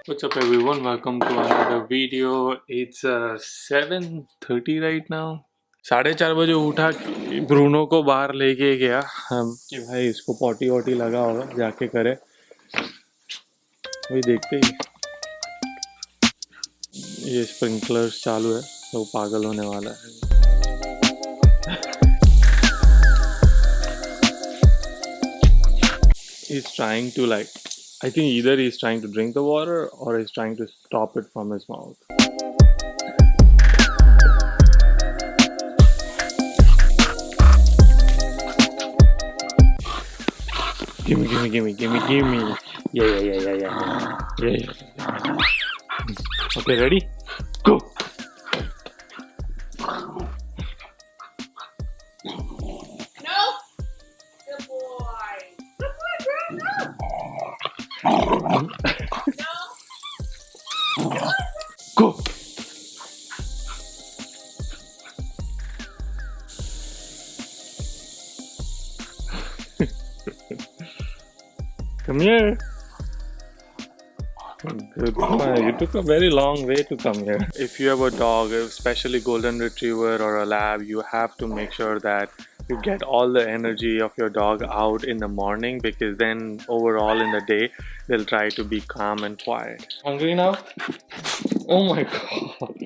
What's up everyone? Welcome to another video. It's 7:30 right now. 4:30 बजे उठा Bruno को बाहर लेके गया कि भाई इसको पॉटी वॉटी लगा होगा जाके करे। वही देखते ही ये स्प्रिंकलर्स चालू है तो पागल होने वाला है। He's trying to I think either he's trying to drink the water or he's trying to stop it from his mouth. Gimme. Yeah. Okay, ready? Go! No! Good boy! Good boy, Bruno! No! Go! Come here. Good boy. You took a very long way to come here. If you have a dog, especially golden retriever or a lab, you have to make sure that you get all the energy of your dog out in the morning, because then overall in the day they'll try to be calm and quiet. Hungry now? Oh my god.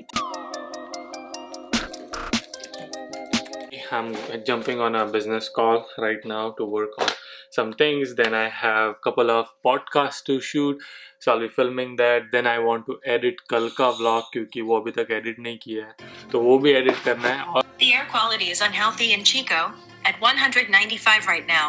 I'm jumping on a business call right now to work on some things. Then I have a couple of podcasts to shoot, so I'll be filming that. Then I want to edit कल का vlog क्योंकि वो अभी तक edit नहीं किया है, तो वो भी edit करना है। और The air quality is unhealthy in Chico at 195 right now.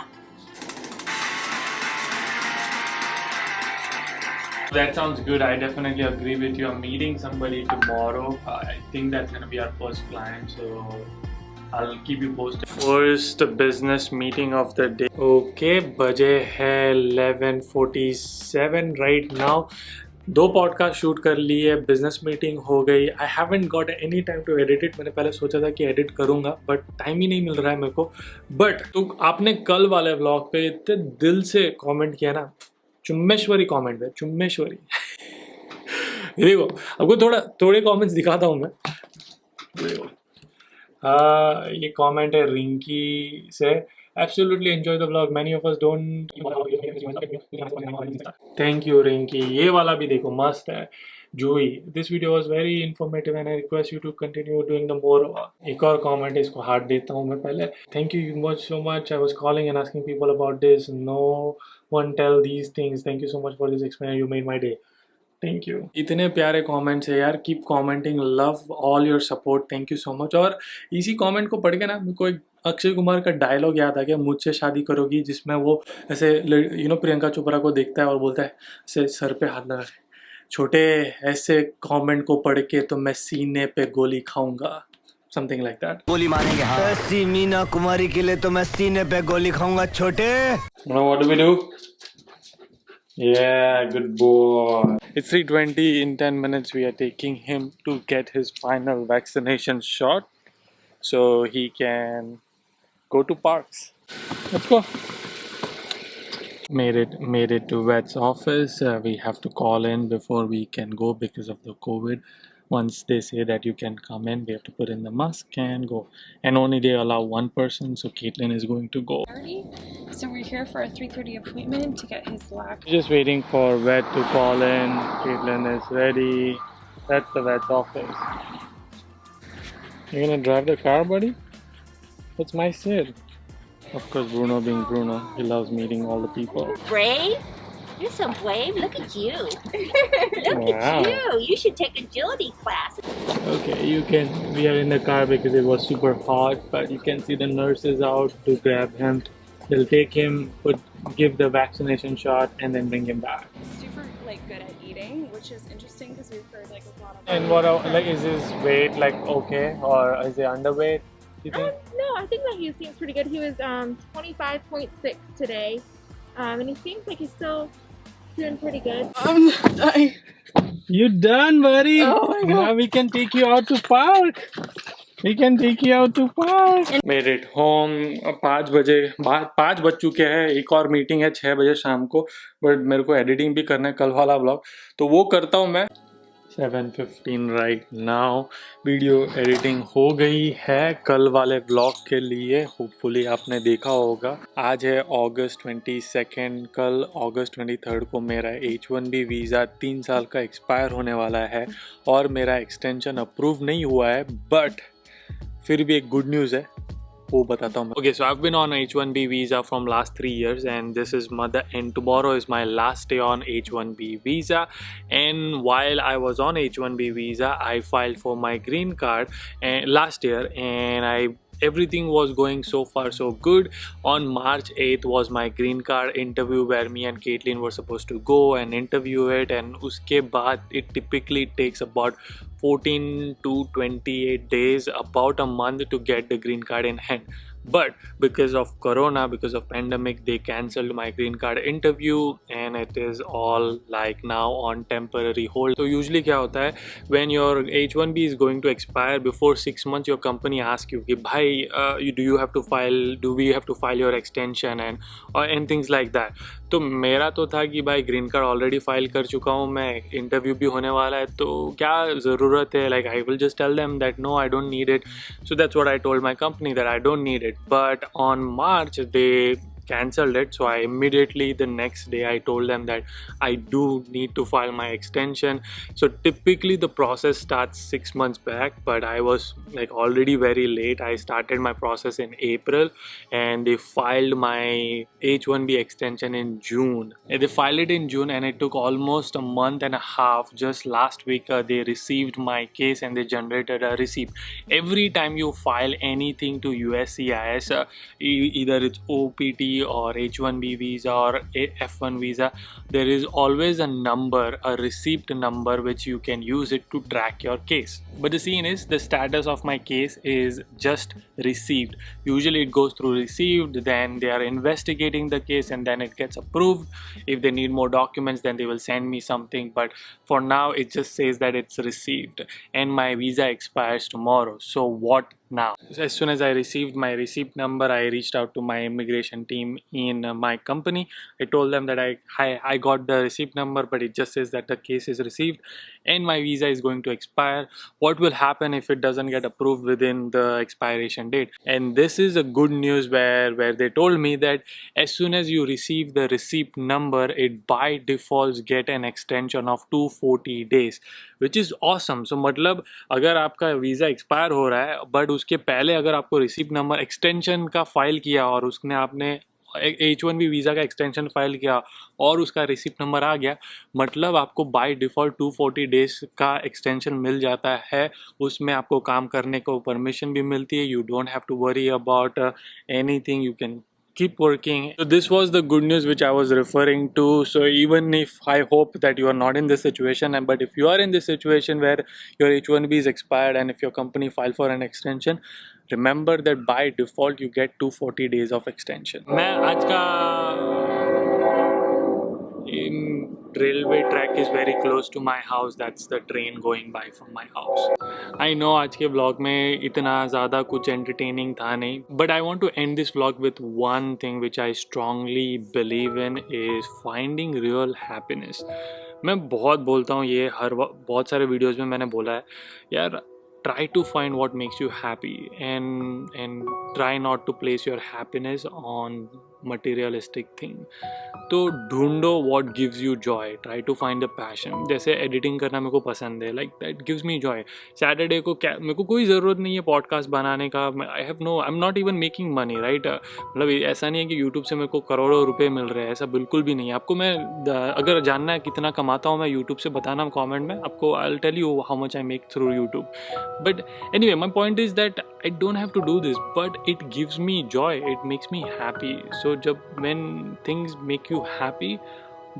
That sounds good. I definitely agree with you. I'm meeting somebody tomorrow. I think that's gonna be our first client, so I'll keep you posted. First business meeting of the day. Okay, बजे है 11:47 right now. 2 podcast shoot कर लिए, business meeting हो गई. I haven't got any time to edit it. मैंने पहले सोचा था कि एडिट करूंगा, बट टाइम ही नहीं मिल रहा है मेरे को. बट तो आपने कल वाले व्लॉग पे इतने दिल से कमेंट किया ना, चुम्मेश्वरी कमेंट है, चुम्मेश्वरी. देखो आपको थोड़े कमेंट्स दिखाता हूँ मैं. देखो ये कमेंट है रिंकी से. Absolutely enjoy the vlog. Many of us don't. Thank you Rinki. ये वाला भी देखो मस्त है. जूही, this video was very informative and I request you to continue doing the more. एक और comment है, इसको हार्ट देता हूँ मैं पहले. Thank you so much. I was calling and asking people about this. No one tell these things. Thank you so much for this experience. You made my day. Thank you. इतने प्यारे comments है यार. Keep commenting. Love all your support. Thank you so much. और इसी comment को पढ़ के ना मेरे को एक अक्षय कुमार का डायलॉग याद आ गया, मुझसे शादी करोगी, जिसमें वो ऐसे प्रियंका चोपड़ा को देखता है और बोलता है ऐसे सर पे हाथ लगा, छोटे ऐसे कमेंट को पढ़ के तो मैं सीने पे गोली खाऊंगा, समथिंग लाइक दैट. गोली मारेंगे. हाँ. ऐसी मीना कुमारी के लिए तो मैं सीने पे गोली खाऊंगा छोटे. What do we do? Yeah, good boy. It's 3:20. In 10 minutes, we are taking him to get his final vaccination shot so he can go to parks. Let's go. Made it to vet's office. We have to call in before we can go because of the COVID. Once they say that you can come in, we have to put in the mask and go. And only they allow one person, so Caitlin is going to go. So we're here for a 3:30 appointment to get his lab. Just waiting for vet to call in. Caitlin is ready. That's the vet's office. You gonna drive the car, buddy? That's my Sid. Of course, Bruno being Bruno, he loves meeting all the people. Brave? You're so brave. Look at you. Look Wow. at you. You should take agility class. Okay, we are in the car because it was super hot, but you can see the nurses out to grab him. They'll take him, give the vaccination shot, and then bring him back. Super good at eating, which is interesting because we've heard a lot of. And what is his weight okay, or is he underweight? Do you think? No, I think that he seems pretty good. He was 25.6 today. And he seems like he's still doing pretty good. I'm dying. You done, buddy? Oh my God. Now we can take you out to park. We can take you out to park. Made it home. 5 बजे 5 बज चुके हैं. एक और meeting है 6 बजे शाम को. बट मेरे को एडिटिंग भी करना है कल वाला व्लॉग, तो वो करता हूँ मैं. 7:15 राइट नाउ. वीडियो एडिटिंग हो गई है कल वाले व्लॉग के लिए. होपफुली आपने देखा होगा. आज है अगस्त 22, कल अगस्त 23 को मेरा H1B वीज़ा 3 साल का एक्सपायर होने वाला है और मेरा एक्सटेंशन अप्रूव नहीं हुआ है. बट फिर भी एक गुड न्यूज़ है, वो बताता हूँ. Okay, so I've been on H1B visa from last 3 years and this is and tomorrow is my last day on H1B visa. And while I was on H1B visa, I filed for my green card last year, and everything was going so far so good. On March 8th was my green card interview where me and Caitlin were supposed to go and interview it, and uske baad it typically takes about 14 to 28 days, about a month to get the green card in hand. But because of corona, because of pandemic, they cancelled my green card interview and it is all like now on temporary hold. So usually क्या होता है, when your H1B is going to expire before 6 months, your company asks you कि भाई do we have to file your extension and things like that. तो मेरा तो था कि भाई ग्रीन कार्ड ऑलरेडी फाइल कर चुका हूँ मैं, इंटरव्यू भी होने वाला है, तो क्या ज़रूरत है. Like I will just tell them that no I don't need it. So that's what I told my company, that I don't need it. But on March they cancelled it, so I immediately the next day I told them that I do need to file my extension. So typically the process starts 6 months back, but I was like already very late. I started my process in April and they filed my H1B extension in June. They filed it in June and it took almost a month and a half. Just last week they received my case and they generated a receipt. Every time you file anything to USCIS, either it's OPT or H1B visa or F1 visa, there is always a number, a receipt number, which you can use it to track your case. But the scene is, the status of my case is just received. Usually it goes through received, then they are investigating the case and then it gets approved. If they need more documents, then they will send me something, but for now it just says that it's received and my visa expires tomorrow. So what now? As soon as I received my receipt number, I reached out to my immigration team in my company. I told them that I got the receipt number, but it just says that the case is received and my visa is going to expire. What will happen if it doesn't get approved within the expiration date? And this is a good news where they told me that as soon as you receive the receipt number, it by default get an extension of 240 days, which is awesome. So मतलब अगर आपका visa expire हो रहा है but उसके पहले अगर आपको रिसीप्ट नंबर एक्सटेंशन का फाइल किया और उसने आपने H1B वीज़ा का एक्सटेंशन फाइल किया और उसका रिसिप्ट नंबर आ गया, मतलब आपको बाय डिफ़ॉल्ट 240 डेज़ का एक्सटेंशन मिल जाता है. उसमें आपको काम करने को परमिशन भी मिलती है. You don't have to worry about anything, you can keep working. So this was the good news which I was referring to. So even if I hope that you are not in this situation, but if you are in this situation where your H1B is expired and if your company file for an extension, remember that by default you get 240 days of extension. मैं आज का railway track is very close to my house. That's the train going by from my house. I know आज के vlog में इतना ज़्यादा कुछ entertaining था नहीं, but I want to end this vlog with one thing which I strongly believe in is finding real happiness. मैं बहुत बोलता हूँ ये, बहुत सारे वीडियोज़ में मैंने बोला है यार, try to find what makes you happy and try not to place your happiness on materialistic thing. तो ढूंढो what gives you joy, try to find the passion. जैसे एडिटिंग करना मेरे को पसंद है, like that gives me joy. Saturday को क्या, मेरे को कोई ज़रूरत नहीं है पॉडकास्ट बनाने का. I am not even making money, right. मतलब ऐसा नहीं है कि यूट्यूब से मेरे को करोड़ों रुपए मिल रहे हैं, ऐसा बिल्कुल भी नहीं है. आपको मैं अगर जानना है कितना कमाता हूँ मैं यूट्यूब से, बताना कॉमेंट में, आपको I will tell you how much I make through YouTube. But anyway, my point is that I don't have to do this, but it gives me joy, it makes me happy. So जब when things make you happy,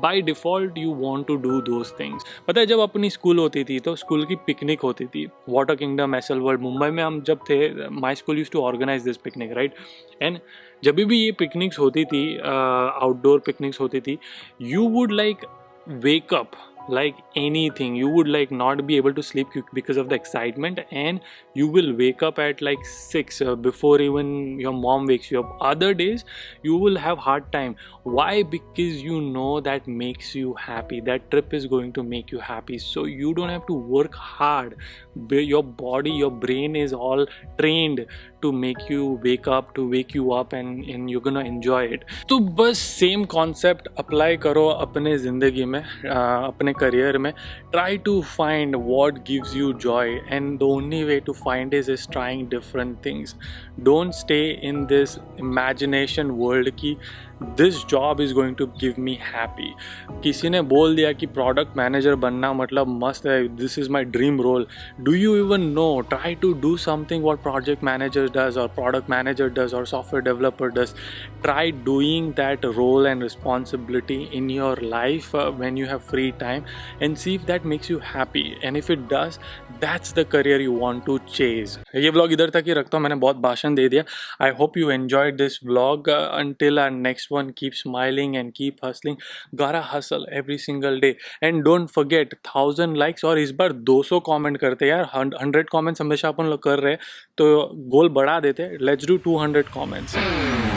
by default you want to do those things. पता है जब अपनी school होती थी तो school की picnic होती थी, Water Kingdom, EsselWorld, Mumbai में हम जब थे, my school used to organise this picnic, right. And जब भी ये पिकनिक्स होती थी, आउटडोर पिकनिक्स होती थी, you would like wake up like anything. You would like not be able to sleep because of the excitement, and you will wake up at like 6 before even your mom wakes you up. Other days you will have hard time. Why? Because you know that makes you happy, that trip is going to make you happy, so you don't have to work hard. Your body, your brain is all trained to make you wake you up, and you're gonna enjoy it. तो बस same concept apply करो अपने ज़िंदगी में, अपने career में. Try to find what gives you joy, and the only way to find is trying different things. Don't stay in this imagination world की this job is going to give me happy. किसी ने बोल दिया कि product manager बनना मतलब मस्त है, this is my dream role. Do you even know? Try to do something what project manager does or product manager does or software developer does. Try doing that role and responsibility in your life when you have free time, and see if that makes you happy, and if it does, that's the career you want to chase. ये vlog इधर तक ही रखता हूँ, मैंने बहुत भाषण दे दिया. I hope you enjoyed this vlog. Until our next one, keep smiling and keep hustling. Gotta hustle every single day, and don't forget 1000 likes. और इस बार 200 कमेंट करते यार. 100 कमेंट्स हमेशा अपन लोग कर रहे हैं, तो गोल बढ़ा देते. Let's do 200 comments.